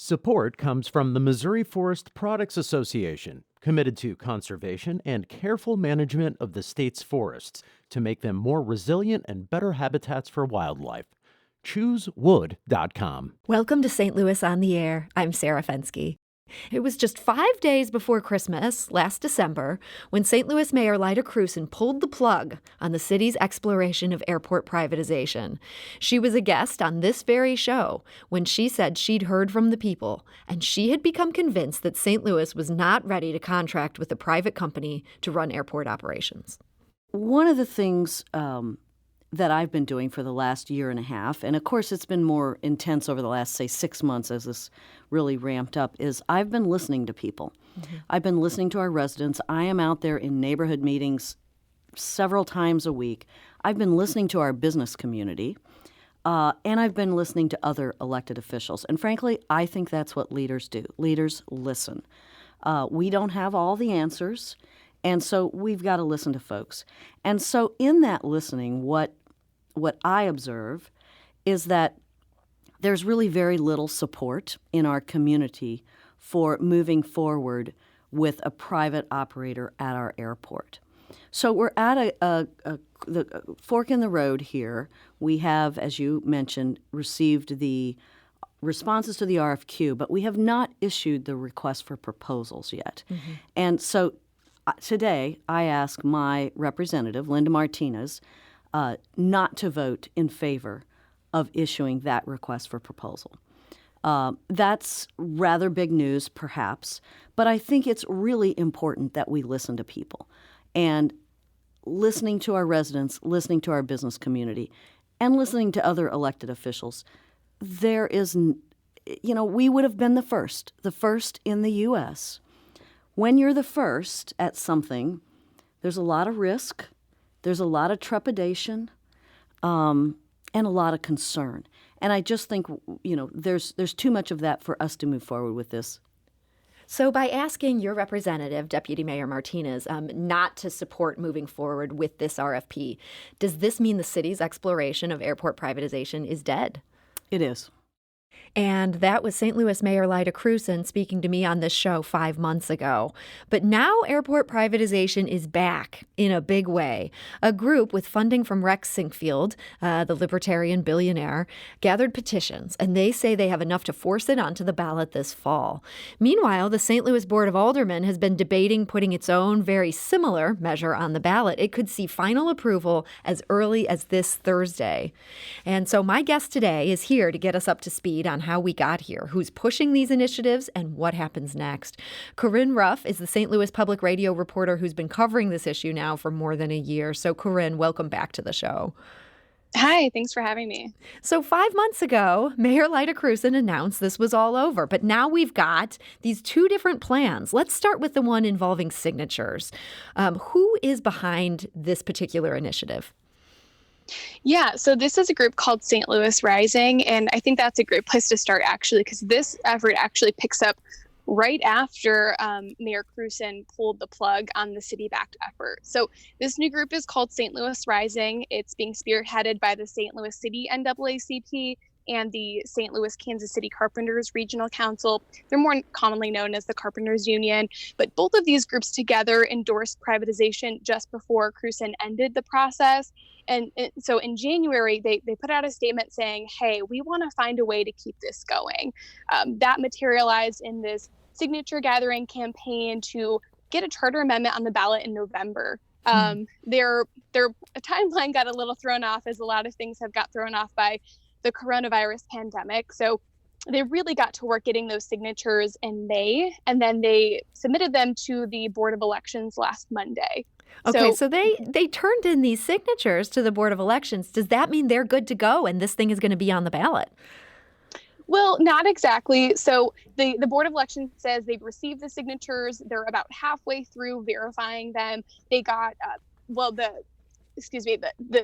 Support comes from the Missouri Forest Products Association, committed to conservation and careful management of the state's forests to make them more resilient and better habitats for wildlife. ChooseWood.com. Welcome to St. Louis on the Air. I'm Sarah Fenske. It was just 5 days before Christmas, last December, when St. Louis Mayor Lyda Krewson pulled the plug on the city's exploration of airport privatization. She was a guest on this very show when she said she'd heard from the people, and she had become convinced that St. Louis was not ready to contract with a private company to run airport operations. One of the things that I've been doing for the last year and a half, and of course it's been more intense over the last, say, 6 months as this really ramped up, is I've been listening to people. Mm-hmm. I've been listening to our residents. I am out there in neighborhood meetings several times a week. I've been listening to our business community, and I've been listening to other elected officials. And frankly, I think that's what leaders do. Leaders listen. We don't have all the answers, and so we've got to listen to folks. And so in that listening, what I observe is that there's really very little support in our community for moving forward with a private operator at our airport. So we're at the fork in the road here. We have, as you mentioned, received the responses to the RFQ, but we have not issued the request for proposals yet. Mm-hmm. And so today I ask my representative, Linda Martinez, not to vote in favor of issuing that request for proposal. That's rather big news, perhaps, but I think it's really important that we listen to people. And listening to our residents, listening to our business community, and listening to other elected officials, there is, we would have been the first in the U.S. When you're the first at something, there's a lot of risk, there's a lot of trepidation, and a lot of concern. And I just think, there's too much of that for us to move forward with this. So by asking your representative, Deputy Mayor Martinez, not to support moving forward with this RFP, does this mean the city's exploration of airport privatization is dead? It is. And that was St. Louis Mayor Lyda Krewson speaking to me on this show 5 months ago. But now airport privatization is back in a big way. A group with funding from Rex Sinkfield, the libertarian billionaire, gathered petitions, and they say they have enough to force it onto the ballot this fall. Meanwhile, the St. Louis Board of Aldermen has been debating putting its own very similar measure on the ballot. It could see final approval as early as this Thursday. And so my guest today is here to get us up to speed on how we got here, who's pushing these initiatives, and what happens next. Corinne Ruff is the St. Louis Public Radio reporter who's been covering this issue now for more than a year. So, Corinne, welcome back to the show. Hi, thanks for having me. So 5 months ago, Mayor Lyda Krewson announced this was all over, but now we've got these two different plans. Let's start with the one involving signatures. Who is behind this particular initiative? Yeah, so this is a group called St. Louis Rising, and I think that's a great place to start, actually, because this effort actually picks up right after Mayor Krewson pulled the plug on the city-backed effort. So this new group is called St. Louis Rising. It's being spearheaded by the St. Louis City NAACP and the St. Louis Kansas City Carpenters Regional Council. They're more commonly known as the Carpenters Union, but both of these groups together endorsed privatization just before Krewson ended the process. And so in January, they put out a statement saying, hey, we want to find a way to keep this going. That materialized in this signature gathering campaign to get a charter amendment on the ballot in November. Their timeline got a little thrown off, as a lot of things have got thrown off by the coronavirus pandemic. So they really got to work getting those signatures in May, and then they submitted them to the Board of Elections last Monday. Okay, so they turned in these signatures to the Board of Elections. Does that mean they're good to go and this thing is going to be on the ballot? Well, not exactly. So the Board of Elections says they've received the signatures. They're about halfway through verifying them. They got, the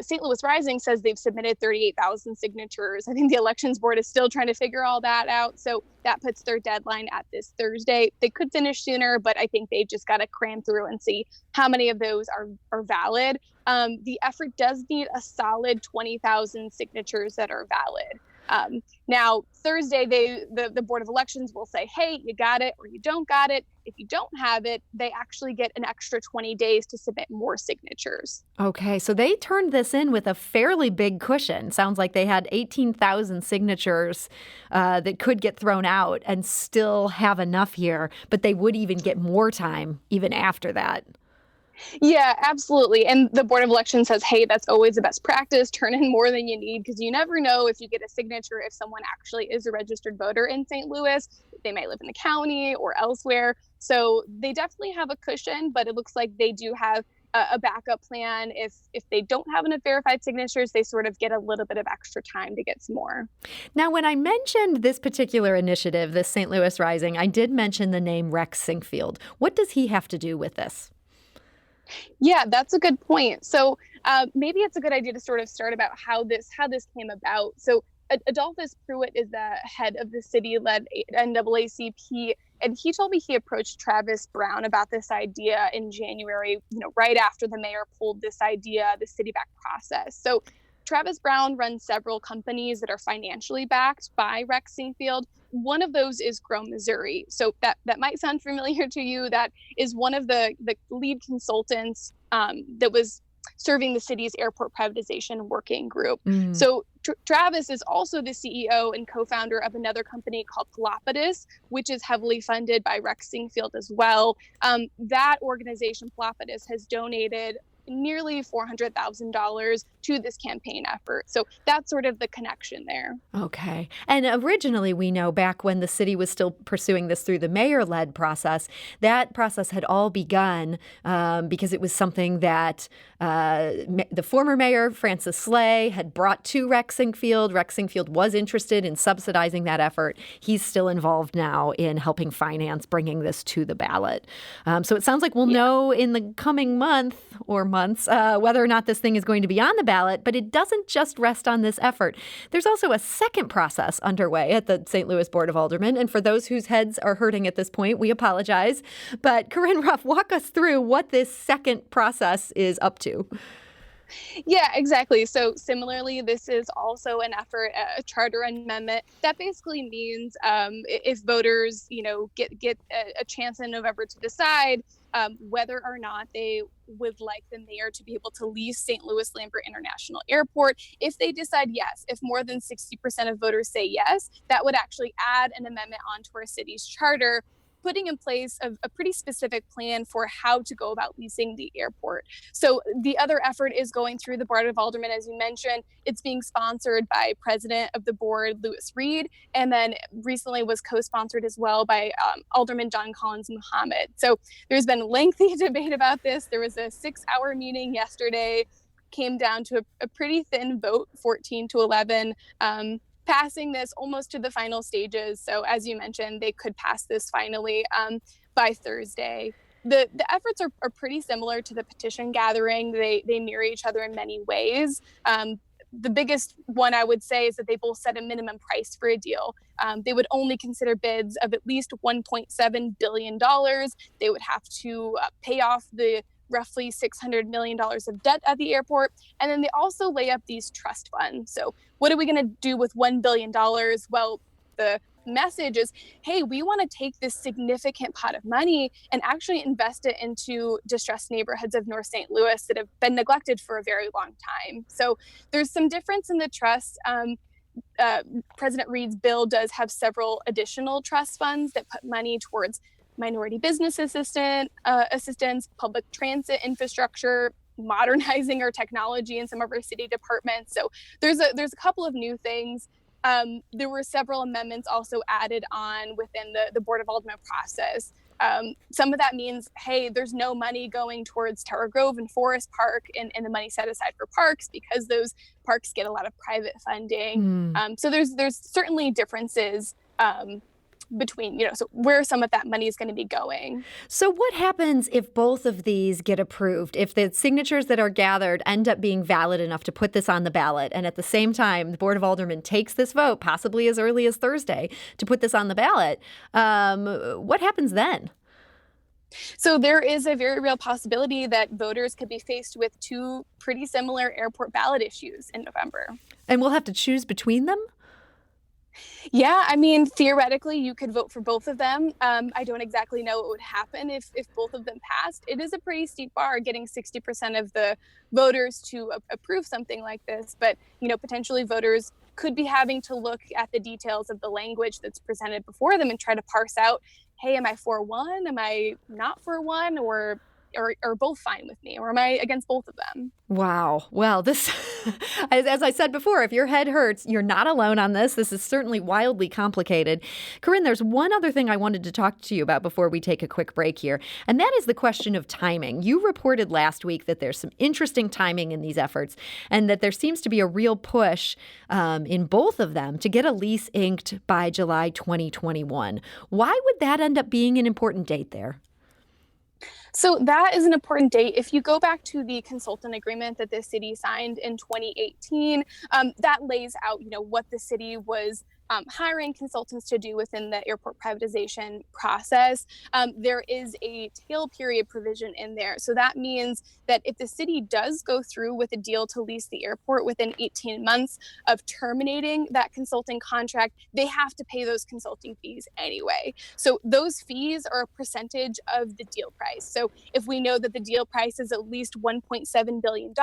St. Louis Rising says they've submitted 38,000 signatures. I think the Elections Board is still trying to figure all that out. So that puts their deadline at this Thursday. They could finish sooner, but I think they've just got to cram through and see how many of those are valid. The effort does need a solid 20,000 signatures that are valid. Now, Thursday, the Board of Elections will say, hey, you got it or you don't got it. If you don't have it, they actually get an extra 20 days to submit more signatures. Okay, so they turned this in with a fairly big cushion. Sounds like they had 18,000 signatures that could get thrown out and still have enough here, but they would even get more time even after that. Yeah, absolutely. And the Board of Elections says, hey, that's always the best practice. Turn in more than you need, because you never know if you get a signature, if someone actually is a registered voter in St. Louis. They might live in the county or elsewhere. So they definitely have a cushion, but it looks like they do have a backup plan. If they don't have enough verified signatures, they sort of get a little bit of extra time to get some more. Now, when I mentioned this particular initiative, this St. Louis Rising, I did mention the name Rex Sinkfield. What does he have to do with this? Yeah, that's a good point. So maybe it's a good idea to sort of start about how this came about. So Adolphus Pruitt is the head of the city-led NAACP, and he told me he approached Travis Brown about this idea in January, right after the mayor pulled this idea, the city-back process. So Travis Brown runs several companies that are financially backed by Rex Sinkfield. One of those is Grow Missouri. So that might sound familiar to you. That is one of the lead consultants that was serving the city's airport privatization working group. So Travis is also the CEO and co-founder of another company called Galapagos, which is heavily funded by Rex Sinkfield as well. That organization, Galapagos, has donated nearly $400,000 to this campaign effort. So that's sort of the connection there. Okay. And originally, we know back when the city was still pursuing this through the mayor-led process, that process had all begun because it was something that the former mayor, Francis Slay, had brought to Rex Sinkfield. Rex Sinkfield was interested in subsidizing that effort. He's still involved now in helping finance bringing this to the ballot. So it sounds like we'll know in the coming month or months whether or not this thing is going to be on the ballot, but it doesn't just rest on this effort. There's also a second process underway at the St. Louis Board of Aldermen, and for those whose heads are hurting at this point, we apologize. But Corinne Ruff, walk us through what this second process is up to. Yeah, exactly. So similarly, this is also an effort, a charter amendment that basically means if voters, get a chance in November to decide whether or not they would like the mayor to be able to lease St. Louis Lambert International Airport. If they decide yes, if more than 60% of voters say yes, that would actually add an amendment onto our city's charter, putting in place a pretty specific plan for how to go about leasing the airport. So the other effort is going through the Board of Aldermen, as you mentioned. It's being sponsored by President of the Board, Louis Reed, and then recently was co-sponsored as well by Alderman John Collins Muhammad. So there's been lengthy debate about this. There was a 6-hour meeting yesterday, came down to a pretty thin vote, 14-11, passing this almost to the final stages. So as you mentioned, they could pass this finally by Thursday. The efforts are pretty similar to the petition gathering. They mirror each other in many ways. The biggest one I would say is that they both set a minimum price for a deal. They would only consider bids of at least $1.7 billion. They would have to pay off the roughly $600 million of debt at the airport. And then they also lay up these trust funds. So what are we going to do with $1 billion? Well, the message is, hey, we want to take this significant pot of money and actually invest it into distressed neighborhoods of North St. Louis that have been neglected for a very long time. So there's some difference in the trust. President Reed's bill does have several additional trust funds that put money towards minority business assistance, public transit infrastructure, modernizing our technology in some of our city departments. So there's a couple of new things. There were several amendments also added on within the Board of Aldermen process. Some of that means, hey, there's no money going towards Tower Grove and Forest Park and the money set aside for parks because those parks get a lot of private funding. So there's certainly differences between, so where some of that money is going to be going. So what happens if both of these get approved? If the signatures that are gathered end up being valid enough to put this on the ballot, and at the same time, the Board of Aldermen takes this vote, possibly as early as Thursday, to put this on the ballot, what happens then? So there is a very real possibility that voters could be faced with two pretty similar airport ballot issues in November. And we'll have to choose between them? Yeah, I mean, theoretically, you could vote for both of them. I don't exactly know what would happen if both of them passed. It is a pretty steep bar, getting 60% of the voters to approve something like this. But, potentially voters could be having to look at the details of the language that's presented before them and try to parse out, hey, am I for one? Am I not for one? Or both fine with me? Or am I against both of them? Wow. Well, this, as I said before, if your head hurts, you're not alone on this. This is certainly wildly complicated. Corinne, there's one other thing I wanted to talk to you about before we take a quick break here, and that is the question of timing. You reported last week that there's some interesting timing in these efforts and that there seems to be a real push in both of them to get a lease inked by July 2021. Why would that end up being an important date there? So that is an important date. If you go back to the consultant agreement that the city signed in 2018, that lays out, what the city was hiring consultants to do within the airport privatization process. There is a tail period provision in there. So that means that if the city does go through with a deal to lease the airport within 18 months of terminating that consulting contract, they have to pay those consulting fees anyway. So those fees are a percentage of the deal price. So if we know that the deal price is at least $1.7 billion,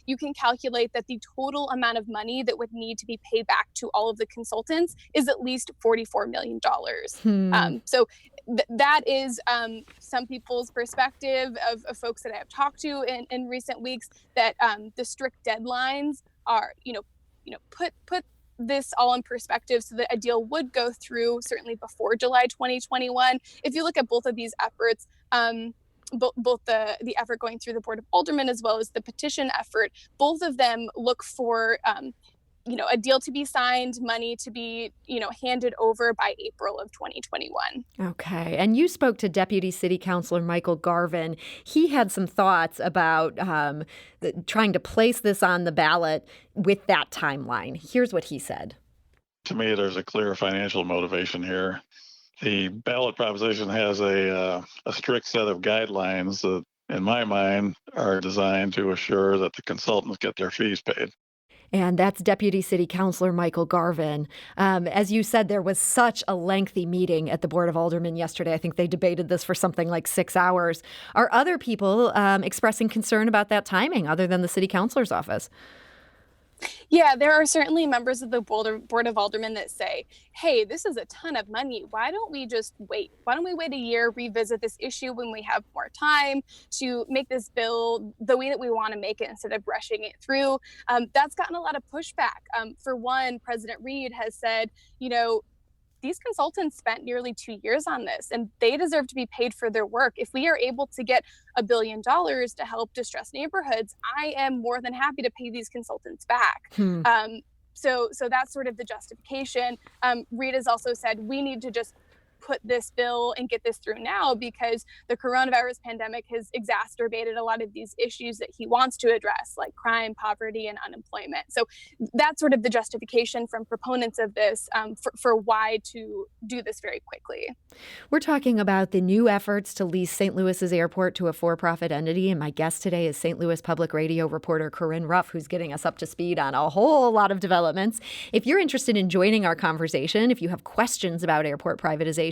you can calculate that the total amount of money that would need to be paid back to all of the consultants is at least $44 million. So that is some people's perspective of folks that I have talked to in recent weeks, that the strict deadlines are, put this all in perspective so that a deal would go through certainly before July 2021. If you look at both of these efforts, both the effort going through the Board of Aldermen as well as the petition effort, both of them look for a deal to be signed, money to be, handed over by April of 2021. Okay. And you spoke to Deputy City Councilor Michael Garvin. He had some thoughts about trying to place this on the ballot with that timeline. Here's what he said. To me, there's a clear financial motivation here. The ballot proposition has a strict set of guidelines that, in my mind, are designed to assure that the consultants get their fees paid. And that's Deputy City Councilor Michael Garvin. As you said, there was such a lengthy meeting at the Board of Aldermen yesterday. I think they debated this for something like 6 hours. Are other people expressing concern about that timing other than the city councilor's office? Yeah, there are certainly members of the Board of Aldermen that say, hey, this is a ton of money. Why don't we just wait? Why don't we wait a year, revisit this issue when we have more time to make this bill the way that we want to make it instead of rushing it through? That's gotten a lot of pushback. For one, President Reed has said, these consultants spent nearly 2 years on this, and they deserve to be paid for their work. If we are able to get $1 billion to help distressed neighborhoods, I am more than happy to pay these consultants back. So that's sort of the justification. Reed has also said we need to just put this bill and get this through now because the coronavirus pandemic has exacerbated a lot of these issues that he wants to address, like crime, poverty, and unemployment. So that's sort of the justification from proponents of this for why to do this very quickly. We're talking about the new efforts to lease St. Louis's airport to a for-profit entity, and my guest today is St. Louis Public Radio reporter Corinne Ruff, who's getting us up to speed on a whole lot of developments. If you're interested in joining our conversation, if you have questions about airport privatization,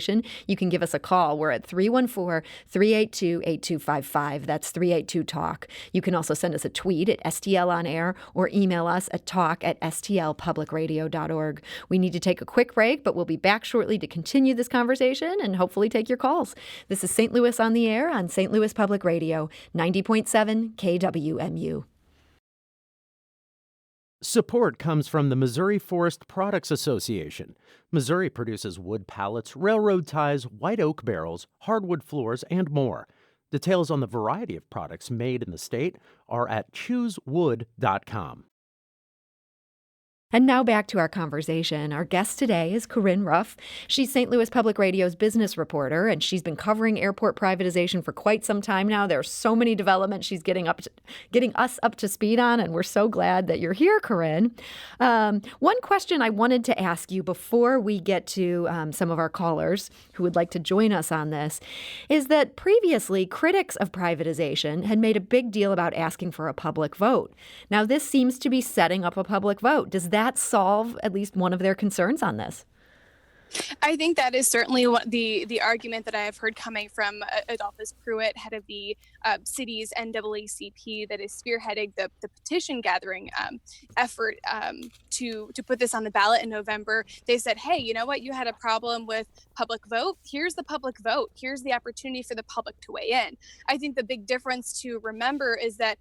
you can give us a call. We're at 314-382-8255. That's 382-TALK. You can also send us a tweet at STL on air or email us at talk@stlpublicradio.org. We need to take a quick break, but we'll be back shortly to continue this conversation and hopefully take your calls. This is St. Louis on the Air on St. Louis Public Radio, 90.7 KWMU. Support comes from the Missouri Forest Products Association. Missouri produces wood pallets, railroad ties, white oak barrels, hardwood floors, and more. Details on the variety of products made in the state are at choosewood.com. And now back to our conversation. Our guest today is Corinne Ruff. She's St. Louis Public Radio's business reporter, and she's been covering airport privatization for quite some time now. There are so many developments she's getting us up to speed on, and we're so glad that you're here, Corinne. One question I wanted to ask you before we get to some of our callers who would like to join us on this is that previously critics of privatization had made a big deal about asking for a public vote. Now, this seems to be setting up a public vote. Does that that solve at least one of their concerns on this? I think that is certainly what the argument that I have heard coming from Adolphus Pruitt, head of the city's NAACP, that is spearheading the petition gathering effort to put this on the ballot in November. They said, hey, you know what? You had a problem with public vote. Here's the public vote. Here's the opportunity for the public to weigh in. I think the big difference to remember is that,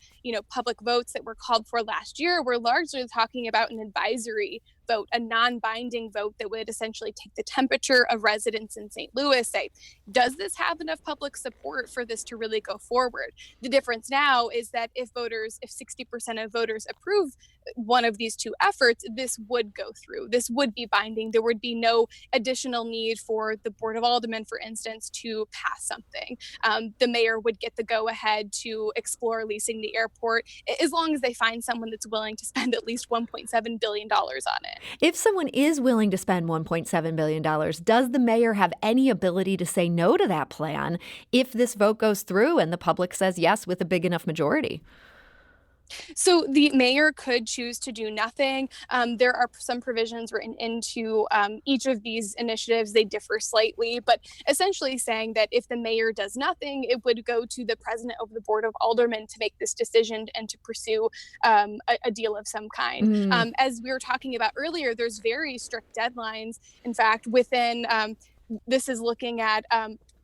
public votes that were called for last year were largely talking about an advisory vote, a non-binding vote that would essentially take the temperature of residents in St. Louis, say, does this have enough public support for this to really go forward? The difference now is that if 60% of voters approve one of these two efforts, this would go through. This would be binding. There would be no additional need for the Board of Aldermen, for instance, to pass something. The mayor would get the go-ahead to explore leasing the airport, as long as they find someone that's willing to spend at least $1.7 billion on it. If someone is willing to spend $1.7 billion, does the mayor have any ability to say no to that plan if this vote goes through and the public says yes with a big enough majority? So the mayor could choose to do nothing. There are some provisions written into each of these initiatives. They differ slightly, but essentially saying that if the mayor does nothing, it would go to the president of the Board of Aldermen to make this decision and to pursue a deal of some kind. As we were talking about earlier, there's very strict deadlines. In fact, within this is looking at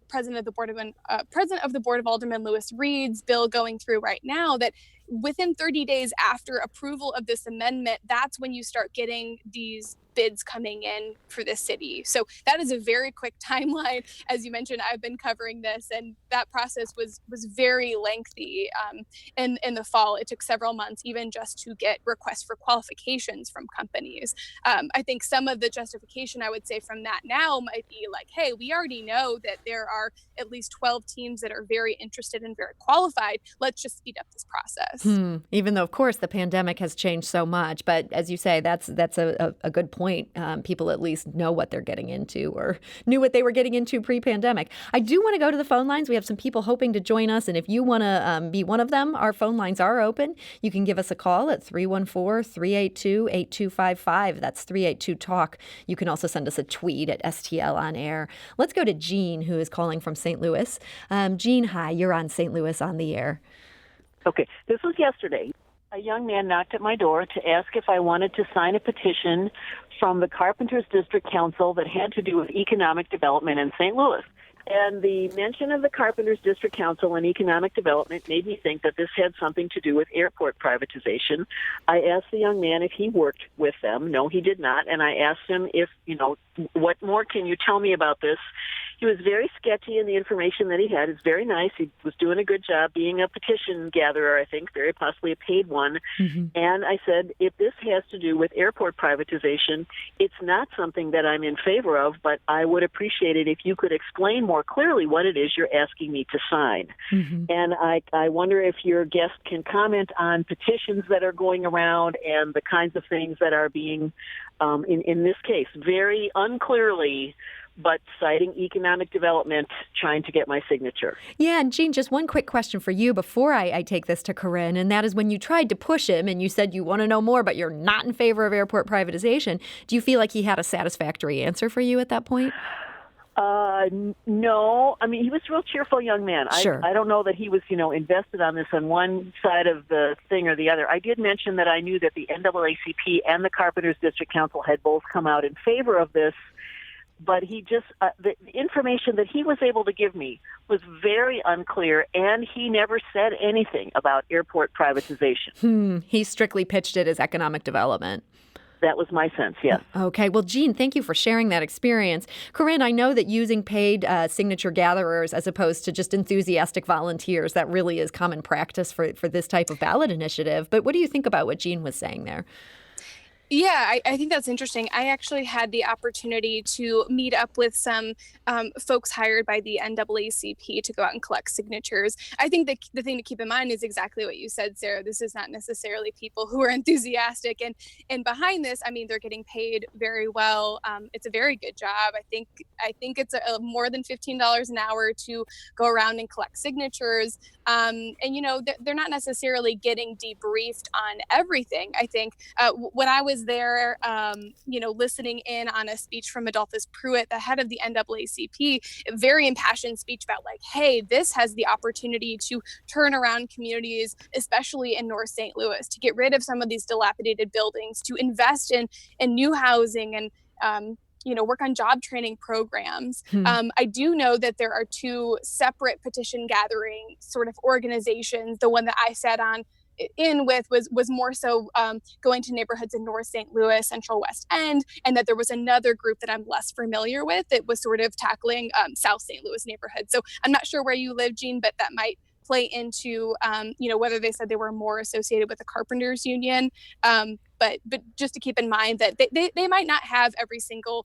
President of the Board of Aldermen Lewis Reed's bill going through right now, that within 30 days after approval of this amendment, that's when you start getting these bids coming in for the city. So that is a very quick timeline. As you mentioned, I've been covering this, and that process was very lengthy. In the fall, it took several months even just to get requests for qualifications from companies. I think some of the justification I would say from that now might be like, hey, we already know that there are at least 12 teams that are very interested and very qualified. Let's just speed up this process. Even though, of course, the pandemic has changed so much. But as you say, that's a good point. People at least know what they're getting into, or knew what they were getting into pre-pandemic. I do want to go to the phone lines. We have some people hoping to join us. And if you want to be one of them, our phone lines are open. You can give us a call at 314-382-8255. That's 382-TALK. You can also send us a tweet at STL on air. Let's go to Jean, who is calling from St. Louis. Jean, hi. You're on St. Louis on the air. Okay, this was yesterday. A young man knocked at my door to ask if I wanted to sign a petition from the Carpenters District Council that had to do with economic development in St. Louis. And the mention of the Carpenters District Council and economic development made me think that this had something to do with airport privatization. I asked the young man if he worked with them. No, he did not. And I asked him if, what more can you tell me about this? He was very sketchy in the information that he had. It's very nice. He was doing a good job being a petition gatherer, I think, very possibly a paid one. And I said, if this has to do with airport privatization, it's not something that I'm in favor of, but I would appreciate it if you could explain more clearly what it is you're asking me to sign. And I wonder if your guest can comment on petitions that are going around and the kinds of things that are being, in this case, very unclearly, but citing economic development, trying to get my signature. Yeah, and Jean, just one quick question for you before I take this to Corinne, and that is when you tried to push him and you said you want to know more, but you're not in favor of airport privatization, do you feel like he had a satisfactory answer for you at that point? No. I mean, he was a real cheerful young man. Sure. I don't know that he was, invested on this on one side of the thing or the other. I did mention that I knew that the NAACP and the Carpenters District Council had both come out in favor of this, but he just, the information that he was able to give me was very unclear, and he never said anything about airport privatization. He strictly pitched it as economic development. That was my sense, yes. Okay. Well, Jean, thank you for sharing that experience. Corinne, I know that using paid signature gatherers as opposed to just enthusiastic volunteers, that really is common practice for this type of ballot initiative. But what do you think about what Jean was saying there? Yeah, I think that's interesting. I actually had the opportunity to meet up with some folks hired by the NAACP to go out and collect signatures. I think the thing to keep in mind is exactly what you said, Sarah. This is not necessarily people who are enthusiastic. And behind this, I mean, they're getting paid very well. It's a very good job. I think it's more than $15 an hour to go around and collect signatures. And, they're not necessarily getting debriefed on everything. I think when I was was there, listening in on a speech from Adolphus Pruitt, the head of the NAACP, a very impassioned speech about like, hey, this has the opportunity to turn around communities, especially in North St. Louis, to get rid of some of these dilapidated buildings, to invest in new housing and work on job training programs. I do know that there are two separate petition gathering sort of organizations. The one that I sat in with was more so going to neighborhoods in North St. Louis, Central West End, and that there was another group that I'm less familiar with that was sort of tackling South St. Louis neighborhoods. So I'm not sure where you live, Jean, but that might play into whether they said they were more associated with the Carpenters Union. But just to keep in mind that they might not have every single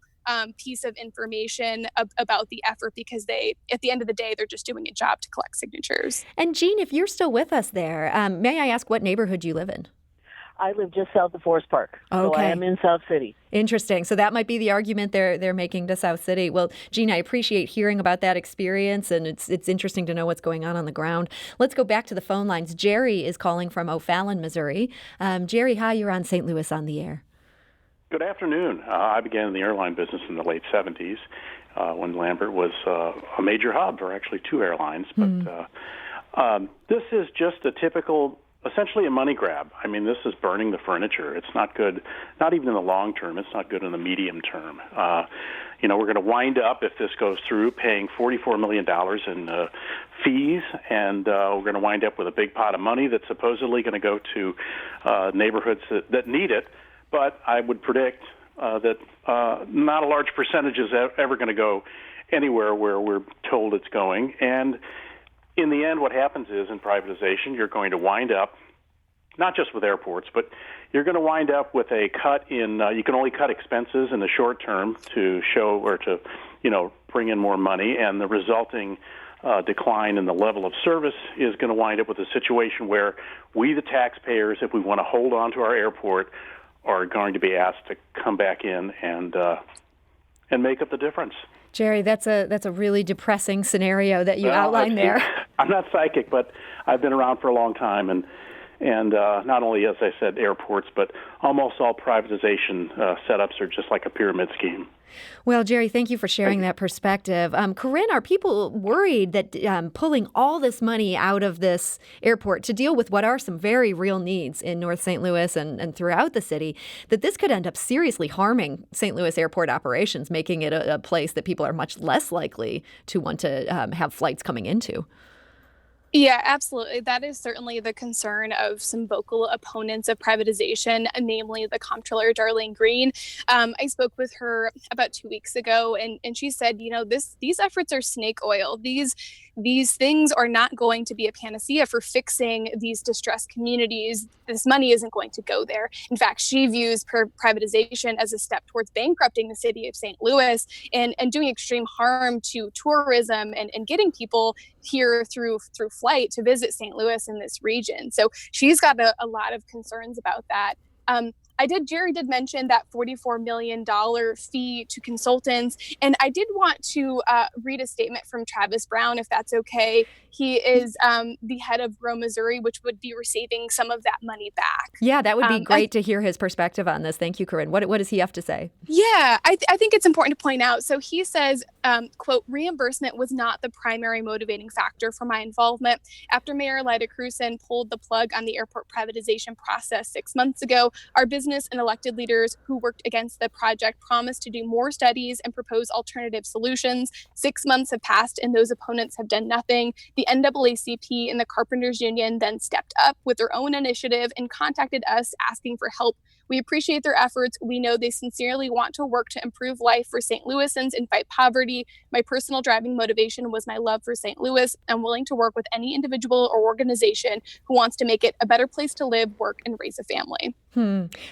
piece of information about the effort, because at the end of the day, they're just doing a job to collect signatures. And Jean, if you're still with us there, may I ask what neighborhood you live in? I live just south of Forest Park, so I am in South City. Interesting. So that might be the argument they're making to South City. Well, Jean, I appreciate hearing about that experience, and it's interesting to know what's going on the ground. Let's go back to the phone lines. Jerry is calling from O'Fallon, Missouri. Jerry, hi, you're on St. Louis on the Air. Good afternoon. I began in the airline business in the late 70s when Lambert was a major hub for actually two airlines. But this is just a typical, essentially a money grab. I mean, this is burning the furniture. It's not good, not even in the long term. It's not good in the medium term. We're going to wind up, if this goes through, paying $44 million in fees, and we're going to wind up with a big pot of money that's supposedly going to go to neighborhoods that need it. But I would predict that not a large percentage is ever going to go anywhere where we're told it's going. And in the end, what happens is in privatization, you're going to wind up, not just with airports, but you're going to wind up with a cut in, you can only cut expenses in the short term to show or to, bring in more money, and the resulting decline in the level of service is going to wind up with a situation where we, the taxpayers, if we want to hold on to our airport, are going to be asked to come back in and make up the difference. Jerry, that's a really depressing scenario that you outlined there. I'm not psychic, but I've been around for a long time, and not only, as I said, airports, but almost all privatization setups are just like a pyramid scheme. Well, Jerry, thank you for sharing that perspective. Corinne, are people worried that pulling all this money out of this airport to deal with what are some very real needs in North St. Louis and throughout the city, that this could end up seriously harming St. Louis airport operations, making it a place that people are much less likely to want to have flights coming into? Yeah, absolutely. That is certainly the concern of some vocal opponents of privatization, namely the comptroller, Darlene Green. I spoke with her about 2 weeks ago, and she said, these efforts are snake oil. These things are not going to be a panacea for fixing these distressed communities. This money isn't going to go there. In fact, she views privatization as a step towards bankrupting the city of St. Louis and doing extreme harm to tourism and getting people here through flight to visit St. Louis in this region. So she's got a lot of concerns about that. Jerry did mention that $44 million fee to consultants. And I did want to read a statement from Travis Brown, if that's okay. He is the head of Grow Missouri, which would be receiving some of that money back. Yeah, that would be great to hear his perspective on this. Thank you, Corinne. What does he have to say? Yeah, I think it's important to point out. So he says, quote, reimbursement was not the primary motivating factor for my involvement. After Mayor Lyda Krewson pulled the plug on the airport privatization process 6 months ago, our business and elected leaders who worked against the project promised to do more studies and propose alternative solutions. 6 months have passed and those opponents have done nothing. The NAACP and the Carpenters Union then stepped up with their own initiative and contacted us asking for help. We appreciate their efforts. We know they sincerely want to work to improve life for St. Louisans and fight poverty. My personal driving motivation was my love for St. Louis. I'm willing to work with any individual or organization who wants to make it a better place to live, work, and raise a family.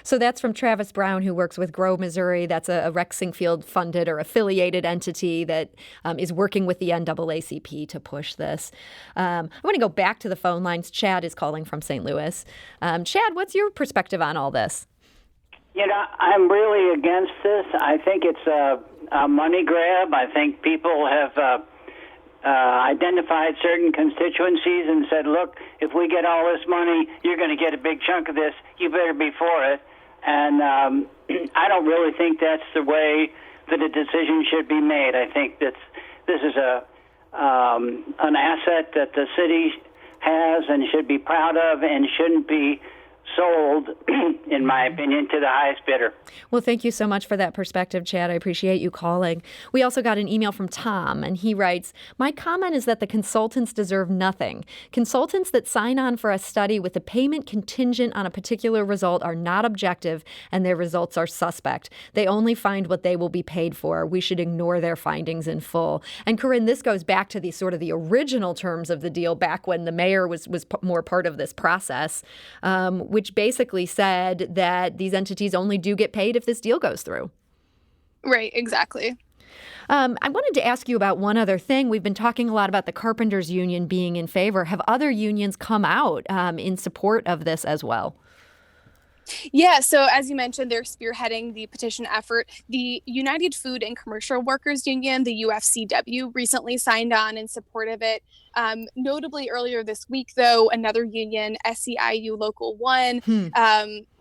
So that's from Travis Brown, who works with Grow Missouri. That's a Rex Singfield funded or affiliated entity that is working with the NAACP to push this. I want to go back to the phone lines. Chad is calling from St. Louis. Chad, what's your perspective on all this? I'm really against this. I think it's a money grab. I think people have identified certain constituencies and said, look, if we get all this money, you're going to get a big chunk of this. You better be for it. And I don't really think that's the way that a decision should be made. I think that this is an asset that the city has and should be proud of and shouldn't be sold, in my opinion, to the highest bidder. Well, thank you so much for that perspective, Chad. I appreciate you calling. We also got an email from Tom, and he writes, "My comment is that the consultants deserve nothing. Consultants that sign on for a study with a payment contingent on a particular result are not objective, and their results are suspect. They only find what they will be paid for. We should ignore their findings in full." And Corinne, this goes back to the sort of the original terms of the deal back when the mayor was more part of this process, which basically said that these entities only do get paid if this deal goes through. Right, exactly. I wanted to ask you about one other thing. We've been talking a lot about the Carpenters Union being in favor. Have other unions come out in support of this as well? Yeah, so as you mentioned, they're spearheading the petition effort. The United Food and Commercial Workers Union, the UFCW, recently signed on in support of it. Notably, earlier this week, though, another union, SEIU Local 1,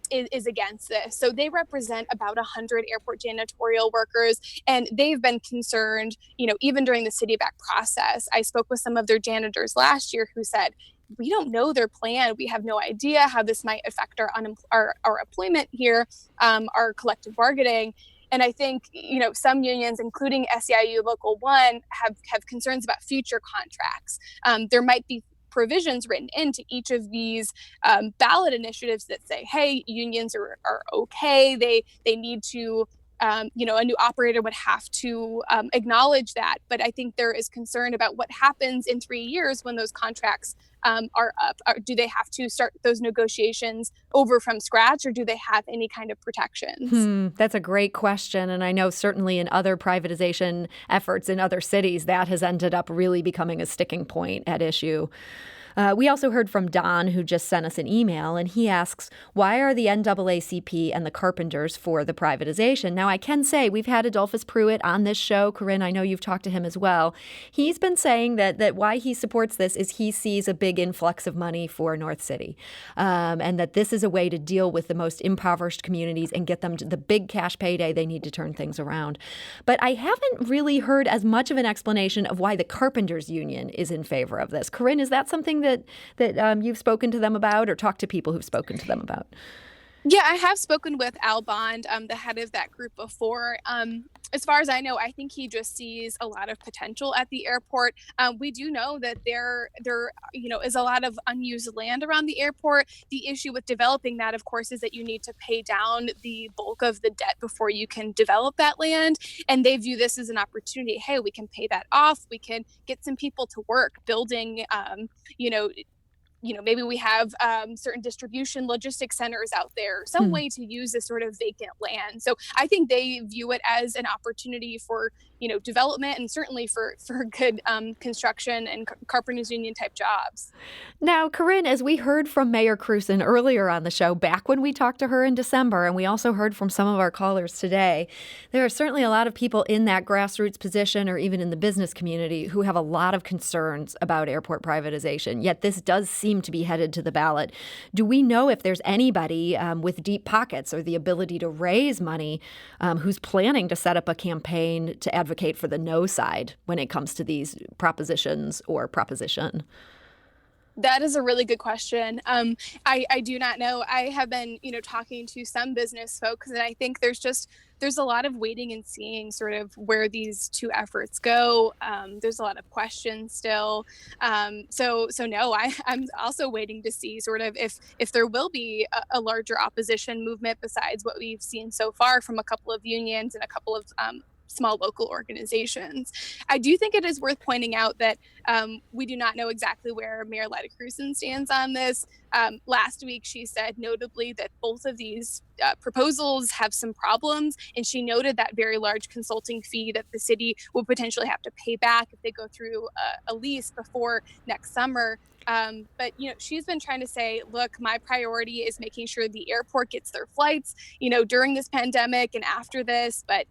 is against this. So they represent about 100 airport janitorial workers, and they've been concerned, even during the city back process. I spoke with some of their janitors last year who said, we don't know their plan. We have no idea how this might affect our employment here, our collective bargaining. And I think, some unions, including SEIU Local 1, have concerns about future contracts. There might be provisions written into each of these ballot initiatives that say, hey, unions are okay. They need to, a new operator would have to acknowledge that. But I think there is concern about what happens in 3 years when those contracts are up. Do they have to start those negotiations over from scratch, or do they have any kind of protections? That's a great question. And I know certainly in other privatization efforts in other cities, that has ended up really becoming a sticking point at issue. We also heard from Don, who just sent us an email, and he asks, why are the NAACP and the Carpenters for the privatization? Now, I can say we've had Adolphus Pruitt on this show. Corinne, I know you've talked to him as well. He's been saying that why he supports this is he sees a big influx of money for North City, and that this is a way to deal with the most impoverished communities and get them to the big cash payday they need to turn things around. But I haven't really heard as much of an explanation of why the Carpenters Union is in favor of this. Corinne, is that something that you've spoken to them about or talked to people who've spoken to them about? Yeah, I have spoken with Al Bond, the head of that group, before. As far as I know, I think he just sees a lot of potential at the airport. We do know that there is a lot of unused land around the airport. The issue with developing that, of course, is that you need to pay down the bulk of the debt before you can develop that land. And they view this as an opportunity. Hey, we can pay that off. We can get some people to work building, maybe we have certain distribution logistics centers out there, some way to use this sort of vacant land. So I think they view it as an opportunity for, development and certainly for good construction and Carpenters Union type jobs. Now, Corinne, as we heard from Mayor Krewson earlier on the show, back when we talked to her in December, and we also heard from some of our callers today, there are certainly a lot of people in that grassroots position or even in the business community who have a lot of concerns about airport privatization. Yet this does seem to be headed to the ballot. Do we know if there's anybody with deep pockets or the ability to raise money who's planning to set up a campaign to advocate for the no side when it comes to these propositions or proposition? That is a really good question. I do not know. I have been, talking to some business folks, and I think there's a lot of waiting and seeing sort of where these two efforts go. There's a lot of questions still. So no, I'm also waiting to see sort of if there will be a larger opposition movement besides what we've seen so far from a couple of unions and a couple of small local organizations. I do think it is worth pointing out that we do not know exactly where Mayor Lyda Krewson stands on this. Last week, she said notably that both of these proposals have some problems, and she noted that very large consulting fee that the city will potentially have to pay back if they go through a lease before next summer. But, she's been trying to say, look, my priority is making sure the airport gets their flights, during this pandemic and after this. But,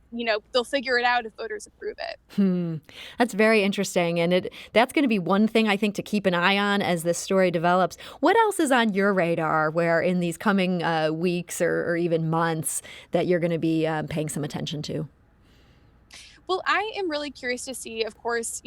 they'll figure figure it out if voters approve it. That's very interesting. And that's going to be one thing I think to keep an eye on as this story develops. What else is on your radar where in these coming weeks or even months that you're going to be paying some attention to? Well, I am really curious to see, of course,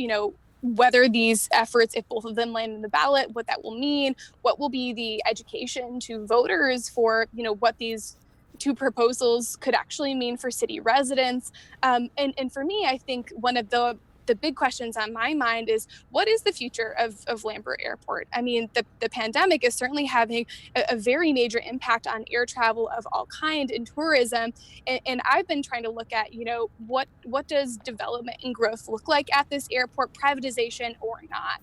whether these efforts, if both of them land in the ballot, what that will mean, what will be the education to voters for, what these two proposals could actually mean for city residents. And for me, I think one of the big questions on my mind is, what is the future of Lambert Airport? I mean, the pandemic is certainly having a very major impact on air travel of all kind and tourism. And I've been trying to look at, what does development and growth look like at this airport, privatization or not?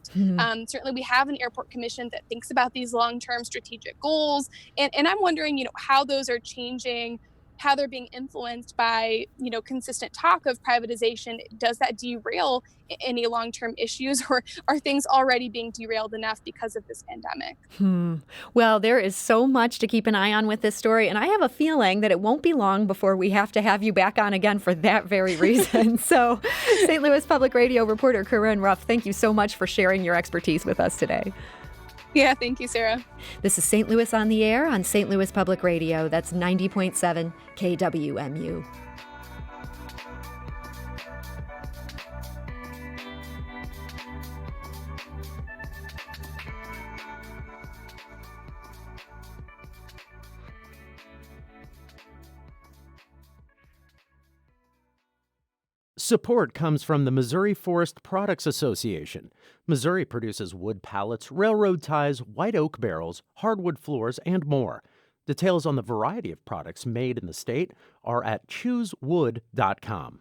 Certainly we have an airport commission that thinks about these long-term strategic goals. And I'm wondering, how those are changing, how they're being influenced by, consistent talk of privatization. Does that derail any long-term issues, or are things already being derailed enough because of this pandemic? Well, there is so much to keep an eye on with this story, and I have a feeling that it won't be long before we have to have you back on again for that very reason. So, St. Louis Public Radio reporter Corinne Ruff, thank you so much for sharing your expertise with us today. Yeah, thank you, Sarah. This is St. Louis on the Air on St. Louis Public Radio. That's 90.7 KWMU. Support comes from the Missouri Forest Products Association. Missouri produces wood pallets, railroad ties, white oak barrels, hardwood floors, and more. Details on the variety of products made in the state are at choosewood.com.